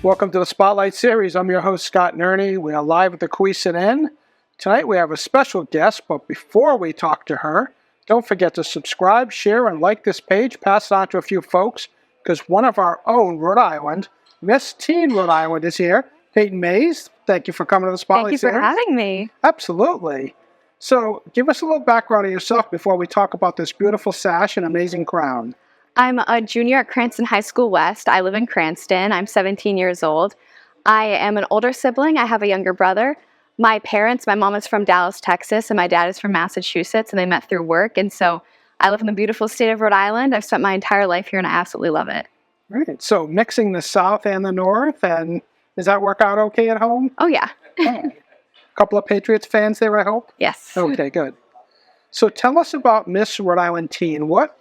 Welcome to the Spotlight Series. I'm your host, Scott Nerney. We are live at the Queeson Inn. Tonight we have a special guest, but before we talk to her, don't forget to subscribe, share, and like this page. Pass it on to a few folks, because one of our own Rhode Island, Miss Teen Rhode Island, is here. Payton Mays, thank you for coming to the Spotlight Series. Thank you for having me. Absolutely. So give us a little background on yourself before we talk about this beautiful sash and amazing crown. I'm a junior at Cranston High School West. I live in Cranston. I'm 17 years old. I am an older sibling. I have a younger brother. My mom is from Dallas, Texas, and my dad is from Massachusetts, and they met through work. And so I live in the beautiful state of Rhode Island. I've spent my entire life here, and I absolutely love it. Right. So mixing the South and the North, and does that work out okay at home? Oh, yeah. A couple of Patriots fans there, I hope? Yes. Okay, good. So tell us about Miss Rhode Island Teen. What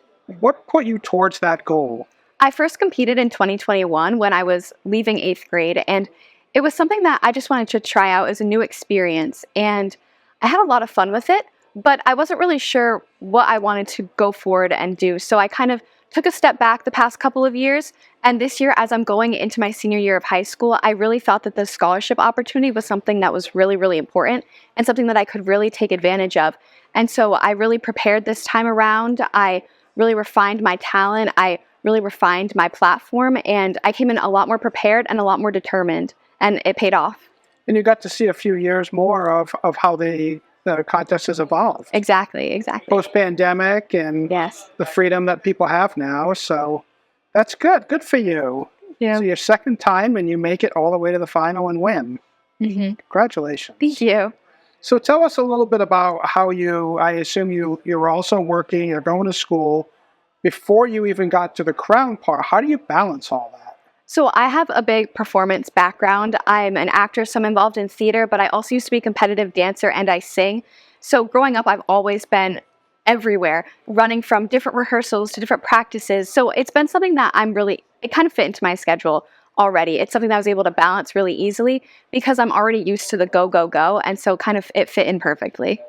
put you towards that goal? I first competed in 2021 when I was leaving 8th grade, and it was something that I just wanted to try out as a new experience, and I had a lot of fun with it, but I wasn't really sure what I wanted to go forward and do, so I kind of took a step back the past couple of years, and this year, as I'm going into my senior year of high school, I really thought that the scholarship opportunity was something that was really, really important and something that I could really take advantage of, and so I really prepared this time around. I really refined my talent. I really refined my platform, and I came in a lot more prepared and a lot more determined, and it paid off. And you got to see a few years more of how the contest has evolved. Exactly. Post-pandemic and Yes. the freedom that people have now. So that's good. Good for you. Yeah. So your second time, and you make it all the way to the final and win. Mm-hmm. Congratulations. Thank you. So tell us a little bit about how I assume you're also working, you're going to school. Before you even got to the crown part, how do you balance all that? So I have a big performance background. I'm an actor, so I'm involved in theater, but I also used to be a competitive dancer and I sing. So growing up, I've always been everywhere, running from different rehearsals to different practices. So it's been something that it kind of fit into my schedule already. It's something that I was able to balance really easily because I'm already used to the go, go, go. And so kind of it fit in perfectly.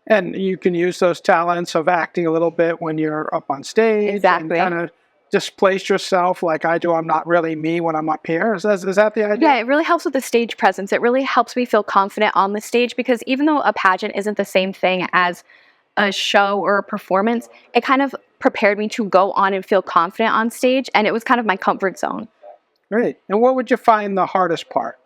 And you can use those talents of acting a little bit when you're up on stage. Exactly. And kind of displace yourself like I do. I'm not really me when I'm up here. Is that the idea? Yeah, it really helps with the stage presence. It really helps me feel confident on the stage because even though a pageant isn't the same thing as a show or a performance, it kind of prepared me to go on and feel confident on stage. And it was kind of my comfort zone. Great. And what would you find the hardest part?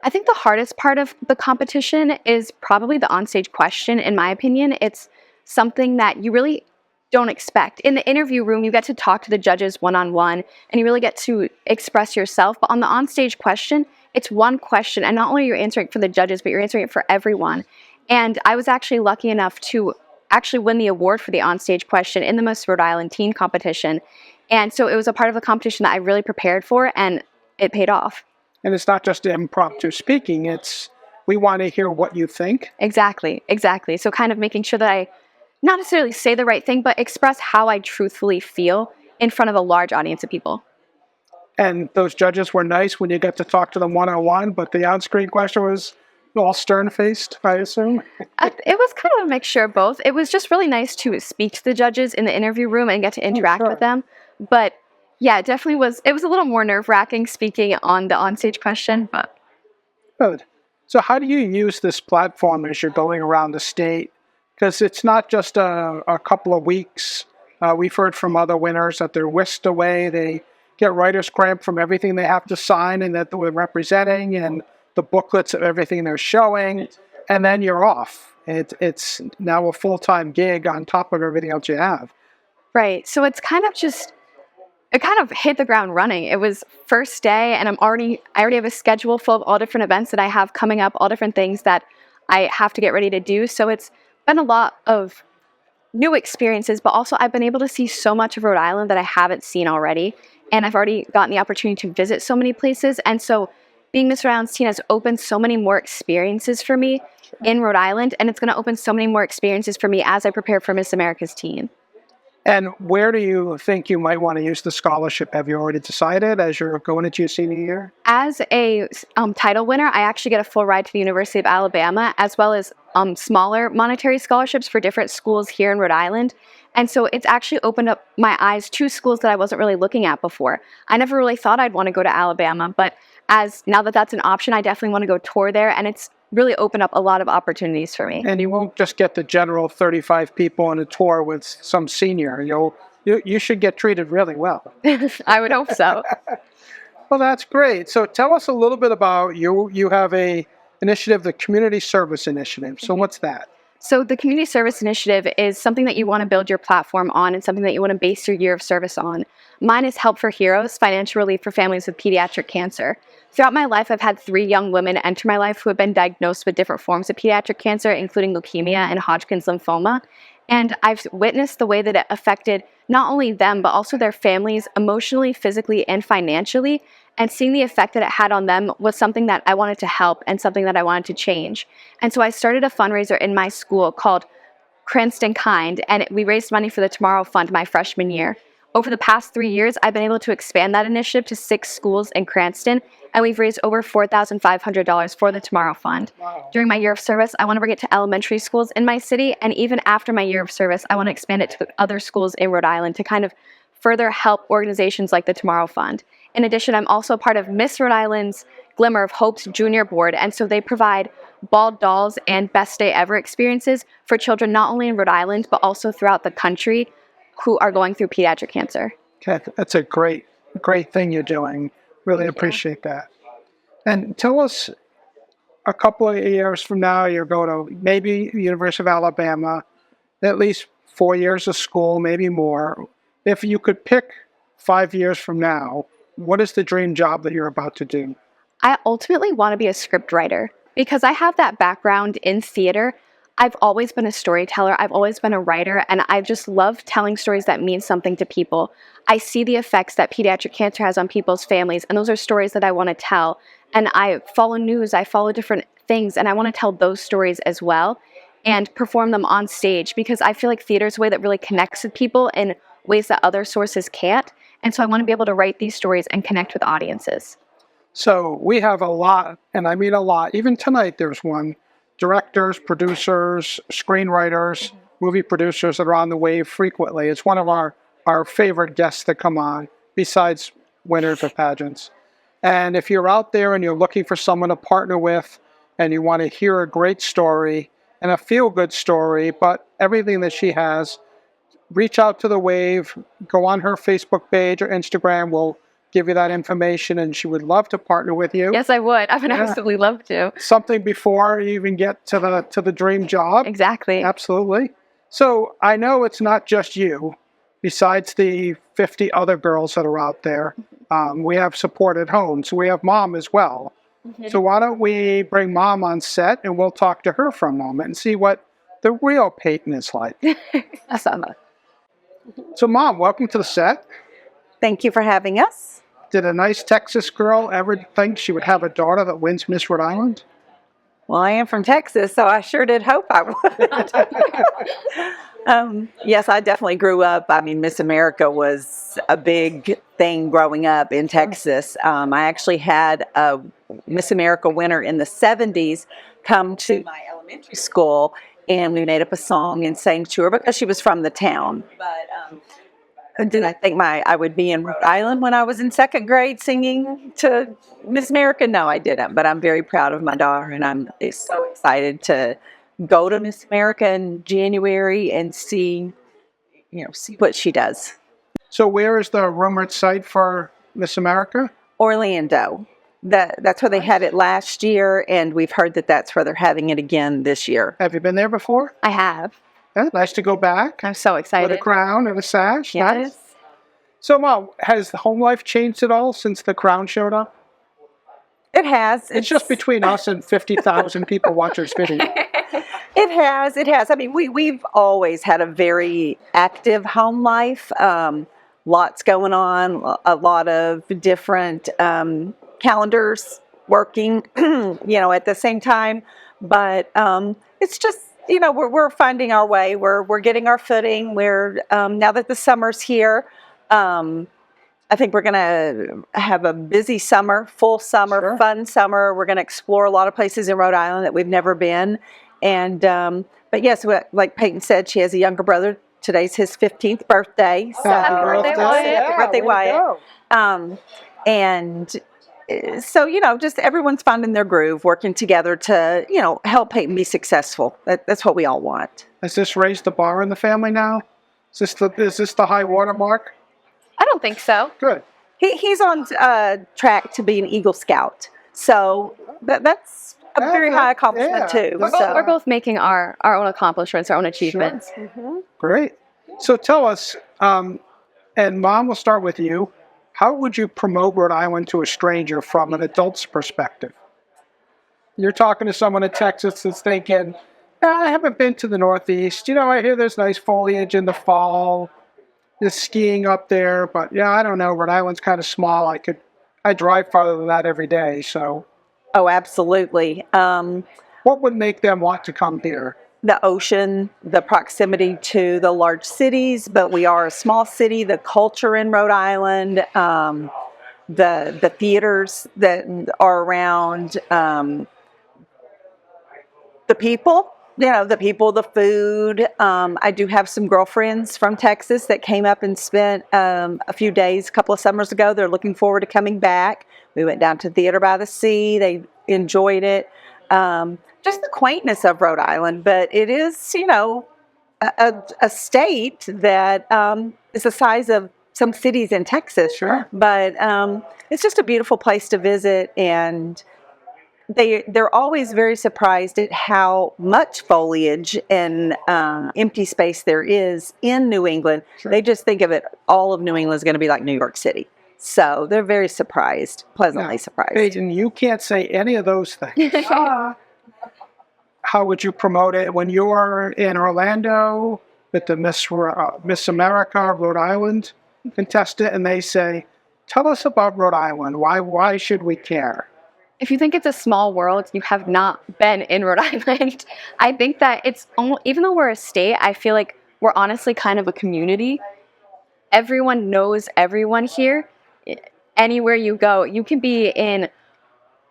I think the hardest part of the competition is probably the onstage question, in my opinion. It's something that you really don't expect. In the interview room, you get to talk to the judges one-on-one, and you really get to express yourself. But on the onstage question, it's one question, and not only are you answering it for the judges, but you're answering it for everyone. And I was actually lucky enough to actually win the award for the onstage question in the Miss Rhode Island Teen competition. And so it was a part of the competition that I really prepared for, and it paid off. And it's not just impromptu speaking, we want to hear what you think. Exactly. So kind of making sure that I not necessarily say the right thing, but express how I truthfully feel in front of a large audience of people. And those judges were nice when you got to talk to them one-on-one, but the on-screen question was all stern-faced, I assume? It was kind of a mixture of both. It was just really nice to speak to the judges in the interview room and get to interact with them. But yeah, it definitely was. It was a little more nerve-wracking speaking on the onstage question, but good. So how do you use this platform as you're going around the state? Because it's not just a couple of weeks. We've heard from other winners that they're whisked away. They get writer's cramp from everything they have to sign and that they're representing and the booklets of everything they're showing, and then you're off. It's now a full-time gig on top of everything else you have. Right. So it's kind of it kind of hit the ground running. It was first day, and I already have a schedule full of all different events that I have coming up, all different things that I have to get ready to do. So it's been a lot of new experiences, but also I've been able to see so much of Rhode Island that I haven't seen already. And I've already gotten the opportunity to visit so many places. And so being Miss Rhode Island's Teen has opened so many more experiences for me in Rhode Island. And it's going to open so many more experiences for me as I prepare for Miss America's Teen. And where do you think you might want to use the scholarship? Have you already decided as you're going into your senior year? As a title winner, I actually get a full ride to the University of Alabama, as well as smaller monetary scholarships for different schools here in Rhode Island. And so it's actually opened up my eyes to schools that I wasn't really looking at before. I never really thought I'd want to go to Alabama, but now that that's an option, I definitely want to go tour there, and it's really opened up a lot of opportunities for me. And you won't just get the general 35 people on a tour with some senior. You should get treated really well. I would hope so. Well, that's great. So tell us a little bit about you. You have a initiative, the Community Service Initiative. So what's that? So the Community Service Initiative is something that you want to build your platform on and something that you want to base your year of service on. Mine is Help for Heroes, financial relief for families with pediatric cancer. Throughout my life, I've had 3 young women enter my life who have been diagnosed with different forms of pediatric cancer, including leukemia and Hodgkin's lymphoma. And I've witnessed the way that it affected not only them, but also their families emotionally, physically, and financially. And seeing the effect that it had on them was something that I wanted to help and something that I wanted to change. And so I started a fundraiser in my school called Cranston Kind, and we raised money for the Tomorrow Fund my freshman year. Over the past 3 years, I've been able to expand that initiative to 6 schools in Cranston, and we've raised over $4,500 for the Tomorrow Fund. Wow. During my year of service, I want to bring it to elementary schools in my city, and even after my year of service, I want to expand it to other schools in Rhode Island to kind of further help organizations like the Tomorrow Fund. In addition, I'm also part of Miss Rhode Island's Glimmer of Hope's Junior Board, and so they provide bald dolls and best day ever experiences for children not only in Rhode Island, but also throughout the country who are going through pediatric cancer. Okay, that's a great thing you're doing. Really appreciate that. And tell us, a couple of years from now, you're going to maybe the University of Alabama, at least 4 years of school, maybe more. If you could pick 5 years from now, what is the dream job that you're about to do? I ultimately want to be a script writer because I have that background in theater. I've always been a storyteller. I've always been a writer, and I just love telling stories that mean something to people. I see the effects that pediatric cancer has on people's families, and those are stories that I want to tell. And I follow news, I follow different things, and I want to tell those stories as well and perform them on stage because I feel like theater is a way that really connects with people in ways that other sources can't. And so I want to be able to write these stories and connect with audiences. So we have a lot, and I mean a lot. Even tonight there's one. Directors, producers, screenwriters, movie producers that are on the wave frequently. It's one of our favorite guests that come on, besides winners of pageants. And if you're out there and you're looking for someone to partner with and you want to hear a great story and a feel-good story, but everything that she has, reach out to the Wave, go on her Facebook page or Instagram. We'll give you that information, and she would love to partner with you. Yes, I would. I would absolutely love to. Something before you even get to the dream job. Exactly. Absolutely. So I know it's not just you. Besides the 50 other girls that are out there, we have support at home. So we have Mom as well. Mm-hmm. So why don't we bring Mom on set, and we'll talk to her for a moment and see what the real Payton is like. Awesome. So Mom, welcome to the set. Thank you for having us. Did a nice Texas girl ever think she would have a daughter that wins Miss Rhode Island? Well, I am from Texas, so I sure did hope I would. Yes, I definitely grew up. I mean, Miss America was a big thing growing up in Texas. I actually had a Miss America winner in the 70s come to my elementary school, and we made up a song and sang to her because she was from the town. But did I think I would be in Rhode Island when I was in 2nd grade singing to Miss America? No, I didn't. But I'm very proud of my daughter, and I'm so excited to go to Miss America in January and see what she does. So where is the rumored site for Miss America? Orlando. That's where they had it last year, and we've heard that that's where they're having it again this year. Have you been there before? I have. Yeah, nice to go back. I'm so excited. With a crown and a sash. Yes. Nice. So, Mom, has the home life changed at all since the crown showed up? It has. It's just between us and 50,000 people watch this video. It has. I mean, we've always had a very active home life. Lots going on, a lot of different calendars working, at the same time. But it's just, we're finding our way. We're getting our footing. We're now that the summer's here. I think we're going to have a busy summer, full summer, Fun summer. We're going to explore a lot of places in Rhode Island that we've never been. But yes, like Peyton said, she has a younger brother. Today's his 15th birthday. So Happy birthday, Wyatt. Happy birthday, Wyatt. And so, just everyone's finding their groove, working together to, help Peyton be successful. That's what we all want. Has this raised the bar in the family now? Is this the high water mark? I don't think so. Good. He's on track to be an Eagle Scout. So that's a very high accomplishment, too. We're both making our own accomplishments, our own achievements. Sure. Mm-hmm. Great. So tell us, and Mom, we'll start with you. How would you promote Rhode Island to a stranger from an adult's perspective? You're talking to someone in Texas that's thinking, I haven't been to the Northeast. I hear there's nice foliage in the fall. There's skiing up there, but I don't know. Rhode Island's kind of small. I drive farther than that every day, so. Oh, absolutely. What would make them want to come here? The ocean, the proximity to the large cities, but we are a small city. The culture in Rhode Island, the theaters that are around, the people. The food. I do have some girlfriends from Texas that came up and spent a few days, a couple of summers ago. They're looking forward to coming back. We went down to Theater by the Sea. They enjoyed it. Just the quaintness of Rhode Island, but it is, a state that is the size of some cities in Texas. Sure. But it's just a beautiful place to visit, and they're always very surprised at how much foliage and empty space there is in New England. Sure. They just think of it, all of New England is going to be like New York City. So they're very surprised, pleasantly surprised. Peyton, you can't say any of those things. How would you promote it when you are in Orlando with the Miss America Rhode Island contestant, and they say, tell us about Rhode Island. Why should we care? If you think it's a small world, you have not been in Rhode Island. I think that even though we're a state, I feel like we're honestly kind of a community. Everyone knows everyone here. Anywhere you go, you can be in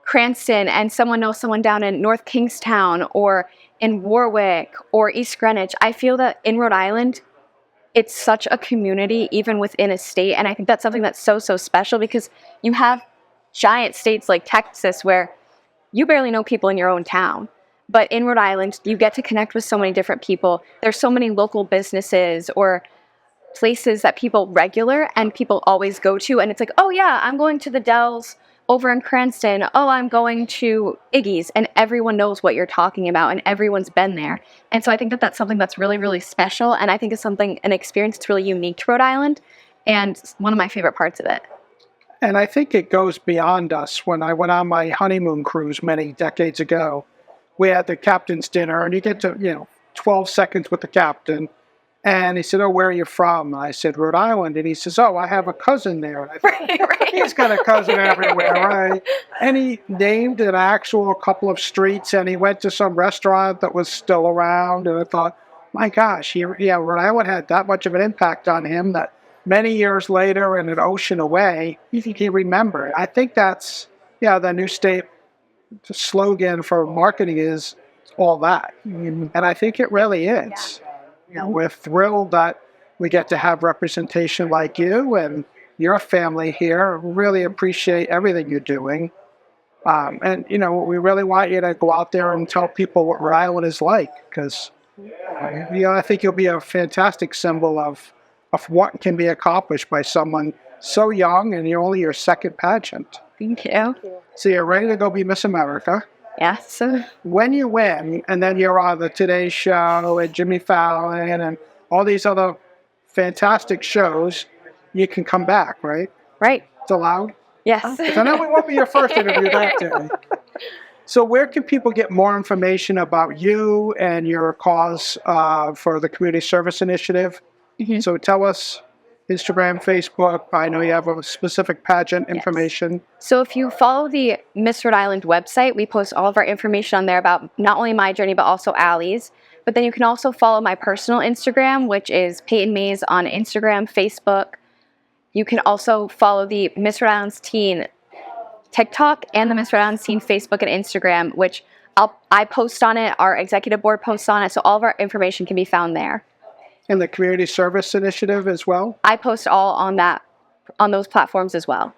Cranston and someone knows someone down in North Kingstown or in Warwick or East Greenwich. I feel that in Rhode Island, it's such a community even within a state, and I think that's something that's so special because you have giant states like Texas where you barely know people in your own town. But in Rhode Island, you get to connect with so many different people. There's so many local businesses or places that people always go to, and it's like, oh yeah, I'm going to the Dells over in Cranston. Oh, I'm going to Iggy's, and everyone knows what you're talking about, and everyone's been there. And so I think that that's something that's really, really special, and I think it's an experience that's really unique to Rhode Island, and one of my favorite parts of it. And I think it goes beyond us. When I went on my honeymoon cruise many decades ago, we had the captain's dinner, and you get to, 12 seconds with the captain. And he said, oh, where are you from? And I said, Rhode Island. And he says, oh, I have a cousin there. And I thought, right. He's got a cousin everywhere, right? And he named an actual couple of streets, and he went to some restaurant that was still around. And I thought, my gosh, Rhode Island had that much of an impact on him that many years later and an ocean away, he remembered. I think that's, the new state slogan for marketing is all that. And I think it really is. We're thrilled that we get to have representation like you and your family here. Really appreciate everything you're doing. And we really want you to go out there and tell people what Rhode Island is like, because I think you'll be a fantastic symbol of what can be accomplished by someone so young, and you're only your second pageant. Thank you. So you're ready to go be Miss America. Yes. When you win, and then you're on the Today Show and Jimmy Fallon and all these other fantastic shows, you can come back, right? Right. It's allowed? Yes. So now we won't be your first interview that day. So where can people get more information about you and your cause for the Community Service Initiative? Mm-hmm. So tell us, Instagram, Facebook. I know you have a specific pageant information. So if you follow the Miss Rhode Island website, we post all of our information on there about not only my journey, but also Allie's. But then you can also follow my personal Instagram, which is Payton Mays on Instagram, Facebook. You can also follow the Miss Rhode Island's Teen TikTok and the Miss Rhode Island's Teen Facebook and Instagram, which I post on it, our executive board posts on it, so all of our information can be found there. And the Community Service Initiative as well. I post all on those platforms as well.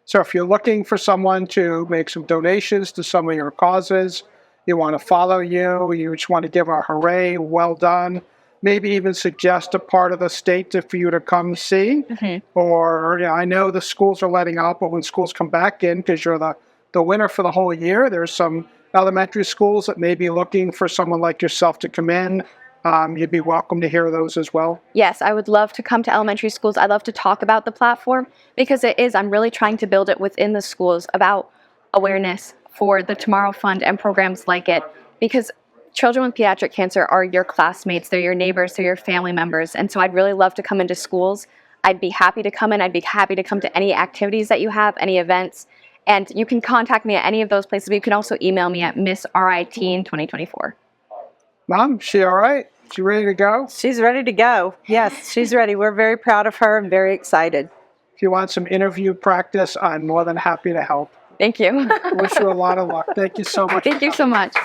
So if you're looking for someone to make some donations to some of your causes, you want to follow you just want to give a hooray, well done, maybe even suggest a part of the state for you to come see. Or I know the schools are letting out, but when schools come back in, because you're the winner for the whole year, there's some elementary schools that may be looking for someone like yourself to come in. You'd be welcome to hear those as well. Yes, I would love to come to elementary schools. I'd love to talk about the platform because I'm really trying to build it within the schools about awareness for the Tomorrow Fund and programs like it, because children with pediatric cancer are your classmates, they're your neighbors, they're your family members. And so I'd really love to come into schools. I'd be happy to come in. I'd be happy to come to any activities that you have, any events. And you can contact me at any of those places. But you can also email me at missrit2024. Mom, she all right? She ready to go? She's ready to go. Yes, she's ready. We're very proud of her and very excited. If you want some interview practice, I'm more than happy to help. Thank you. Wish you a lot of luck. Thank you so much. Thank you so much.